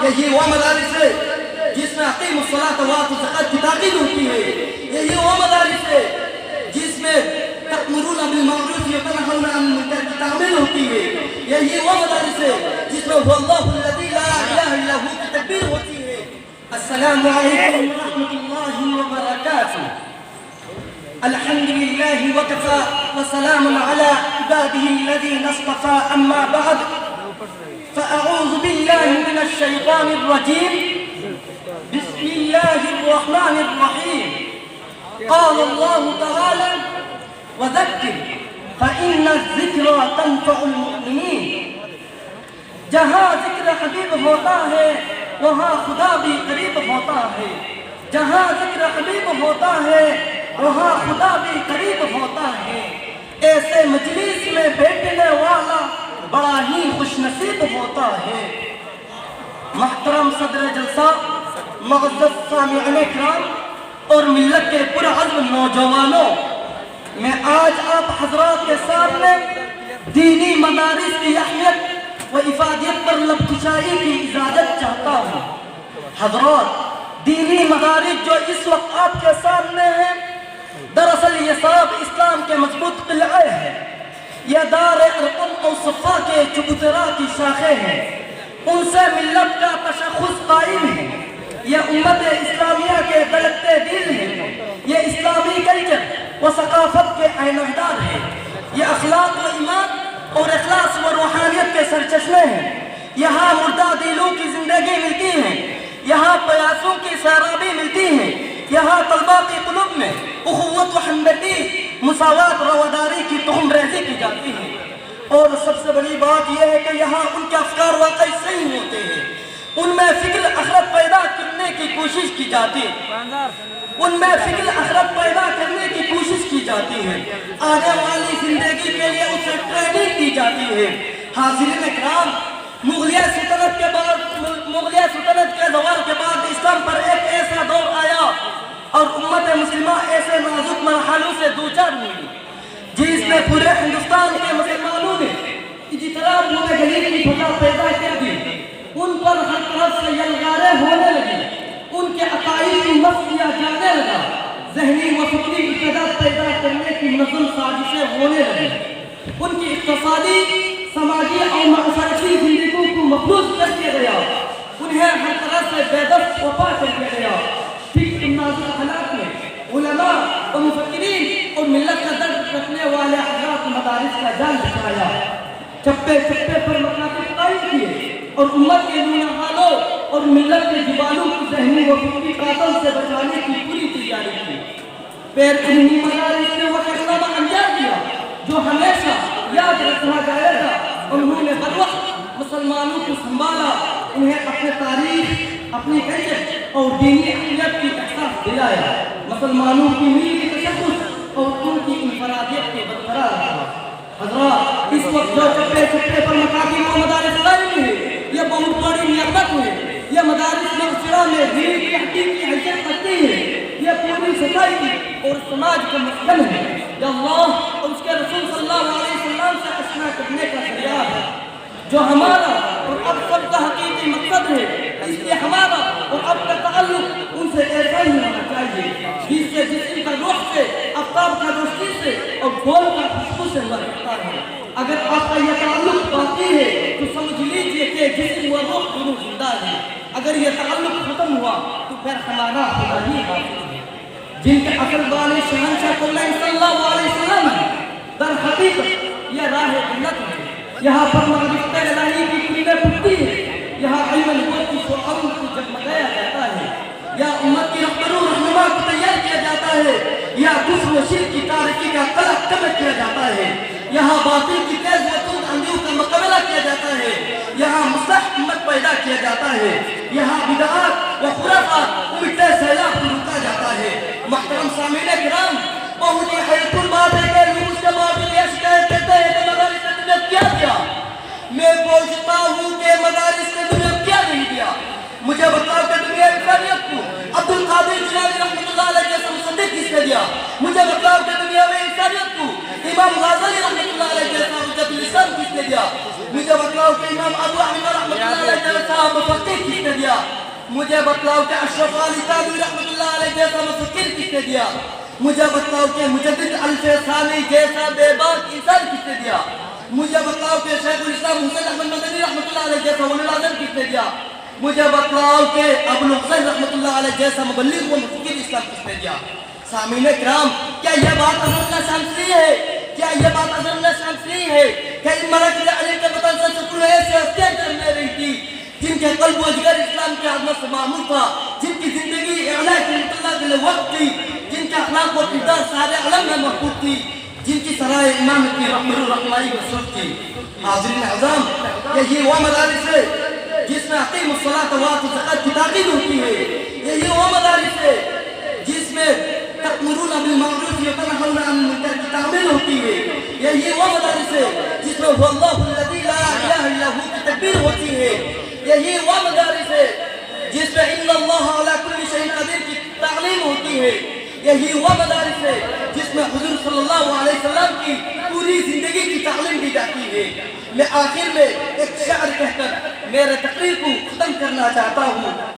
یہی وہ مدارس ہے جس میں اقیم الصلاۃ وآتوا الزکاۃ کی تاکید ہوتی ہے. یہی وہ مدارس ہے جس میں تأمرون بالمعروف وتنہون عن المنکر کی تعمیل ہوتی ہے. یہی وہ مدارس ہے جس میں واللہ الذی لا الہ الا ہو کی تکبیر ہوتی ہے. السلام علیکم ورحمۃ اللہ وبرکاتہ. الحمد لله وكفى وسلام على عباده الذين اصطفى. أما بعد فأعوذ بالله من الشيطان الرجيم. بسم الله الرحمن الرحيم. قال الله تعالى وذكر فإن الذكرى تنفع المؤمنين. جہاں ذکر حبیب ہوتا ہے وہاں خدا بھی قریب ہوتا ہے. جہاں ذکر حبیب ہوتا ہے وہاں خدا بھی قریب ہوتا ہے. ایسے مجلس میں بیٹھنے والا بڑا ہی خوش نصیب ہوتا ہے. محترم صدر جلسہ، معزز سامعین کرام اور ملت کے پرعزم نوجوانوں، میں آج آپ حضرات کے سامنے دینی مدارس کی اہمیت و افادیت پر لبکشائی کی اجازت چاہتا ہوں. حضرات، دینی مدارس جو اس وقت آپ کے سامنے ہیں، دراصل یہ سب اسلام کے مضبوط قلعے ہیں. یہ دار ارقم اور صفا کے چبوترا کی شاخیں ہیں. ان سے ملت کا تشخص قائم ہے. یہ امت اسلامیہ کے دلکتے دل ہیں. یہ اسلامی کلچر و ثقافت کے عینوردار ہیں. یہ اخلاق و ایمان اور اخلاص و روحانیت کے سرچشمے ہیں. یہاں مردہ دلوں کی زندگی ملتی ہے. یہاں پیاسوں کی سیرابی ملتی ہے. یہاں طلباء کی قلوب میں اخوت و ہمدردی، مساوات، رواداری کی تخم ریزی کی جاتی ہے. اور سب سے بڑی بات یہ ہے کہ یہاں ان کے افکار واقعی صحیح ہوتے ہیں. ان میں فکر آخرت پیدا کرنے کی کوشش کی جاتی ہے. ان میں فکر آخرت پیدا کرنے کی کوشش کی جاتی ہے. آنے والی زندگی کے لیے اسے ٹریننگ دی جاتی ہے. حاضرین اکرام، مغلیہ سلطنت کے زوال کے بعد اسلام پر ایک ایسا دور آیا اور امت مسلمہ ایسے نازک مرحلوں سے دوچار ہوئی جس میں پورے ہندوستان کے مسلمانوں نے اجتراب ہونے گلیل کی فضا پیدا کر دی. ان پر ہر طرف سے یلغاریں ہونے لگی. ان کے عقائد کو نفی کیا جانے لگا. ذہنی و فکری ارتداد پیدا کرنے کی منظم سازشیں ہونے لگی. ان کی اقتصادی، سماجی اور معاشرتی زندگیوں کو مفلوج کر دیا گیا. انہیں ہر طرح سے بے دست وفا کر دیا گیا. ٹھیک نازک حالات میں علماء اور مفکرین اور ملت کا درد رکھنے والے حضرات مدارس کا جان بچایا. چپے چپے پر مکاتب قائم کیے اور امت کے نونہالوں اور ملت کے جوانوں کو ذہنی و فکری قاتل سے بچانے کی پوری تیاری کی. پیر علمی مدارس نے وہ کارنامہ انجام دیا جو ہمیشہ یاد رکھا جائے گا. انہوں نے ہر وقت مسلمانوں کو سنبھالا. انہیں اپنے تاریخ، اپنی کلچر اور دینی اہمیت کی احساس دلایا. مسلمانوں کی ملی تشخص اور ان کی انفرادیت کو برقرار رکھا. حضرات، اس وقت جو چپے چپے پر مکاتب و مدارس قائم ہیں، یہ بہت بڑی نعمت ہے. یہ مدارس معاشرہ میں دین کی حقیقی کی حیثیت رکھتی ہے. یہ پوری سوسائٹی اور سماج کا مسکن ہے. یہ اللہ اور اس کے رسول صلی اللہ علیہ وسلم سے آشنا کرنے کا ذریعہ ہے جو ہمارا اور اب سب کا حقیقی مقصد ہے. اس لیے ہمارا اور اب کا تعلق ان سے ایسا ہی ہونا چاہیے جس سے جسم کا روح سے، آفتاب کا روشنی سے اور پھول کا خوشبو سے برکتا ہے. اگر آپ کا یہ تعلق باقی ہے تو سمجھ لیجئے کہ جسم و روح دونوں زندہ ہے. اگر یہ تعلق ختم ہوا تو پھر ہمارا خدا ہی حاصل ہے. جن کے اصل بانی شہنشاہ صلی اللہ علیہ وسلم ہے، در حقیقت یہ راہ جنت ہے. یہاں پر معرفت الہی کی کرنیں پھوٹتی ہے. یہاں علم نبوت کی شعاعوں کو جگمگایا جاتا ہے. یا امت کی رہبروں رہنما کو تیار کیا جاتا ہے، یا کفر و شرک کی تاریکی کا قلع کمر کیا جاتا ہے. یہاں باطل کی تیز و تند اندھیوں کا مقابلہ کیا جاتا ہے. یہاں مصلح امت پیدا کیا جاتا ہے. یہاں بدعات و خرافات الٹے سیلاب کو روکا جاتا ہے. محترم سامعین کرام، بہت ہی حیرت البات ہے کہ لوگ اس کے بعد یہ شکایت کرتے ہیں کہ مدارس نے تمہیں کیا دیا. میں پوچھتا ہوں کہ مدارس نے تمہیں کیا نہیں دیا. مجھے بتاؤ کہ دنیا انسانیت کو عبد القادر جیلانی رحمۃ اللہ علیہ جیسا مصدق کس نے دیا. مجھے بتاؤ کہ دنیا میں انسانیت کو امام غزالی رحمۃ اللہ علیہ جیسا حجت الاسلام کس نے دیا. مجھے بتاؤ کہ امام ابو حنیفہ رحمۃ اللہ علیہ جیسا مفکر کس نے دیا. مجھے بتلاؤ کہ اشرف علی تھانوی رحمۃ اللہ علیہ جیسا مفکر کس نے دیا؟ مجھے بتلاؤ کہ مجدد الفیض ثانی جیسا بے باک انسان کس نے دیا؟ مجھے بتلاؤ کہ شیخ الاسلام حسین احمد مدنی رحمۃ اللہ علیہ جیسا ولی الاعظم کس نے دیا؟ مجھے بتلاؤ کہ ابو الحسن رحمۃ اللہ علیہ جیسا مبلغ و مفکر اسلام کس نے دیا؟ سامعین کرام، کیا یہ بات اظہر اللہ شامسی ہے؟ کیا یہ بات اظہر اللہ شامسی ہے کہ ان مراکز علم کے وطن سے سکون ایسے ہستیاں جنم لے رہی تھی جن کے قلب و جگر اسلام کی عظمت سے معمول تھا، جن کی زندگی اعلیٰ کلمت اللہ کے لیے وقت تھی، جن کے اخلاق و کردار سارے عالم میں محفوظ تھی، جن کی سرائے امام کی رحمائی وصول تھی۔ حاضرین اعظام، یہی وہ مدارس ہے جس میں اقیم الصلاۃ وآتوا الزکاۃ کی تاکید ہوتی ہے، یہی وہ مدارس ہے جس میں تأمرون بالمعروف وتنہون عن المنکر کی تعمیل ہوتی ہے، یہی وہ مدارس ہے جس میں هو اللہ الذی لا الہ الا هو کی تکبیر ہوتی ہے، یہی وہ مدارس ہے جس میں ان اللہ علی کل شیء قدیر کی تعلیم ہوتی ہے، یہی وہ مدارس ہے جس میں حضور صلی اللہ علیہ وسلم کی پوری زندگی کی تعلیم دی جاتی ہے۔ میں آخر میں ایک شعر کہہ کر میرے تقریر کو ختم کرنا چاہتا ہوں۔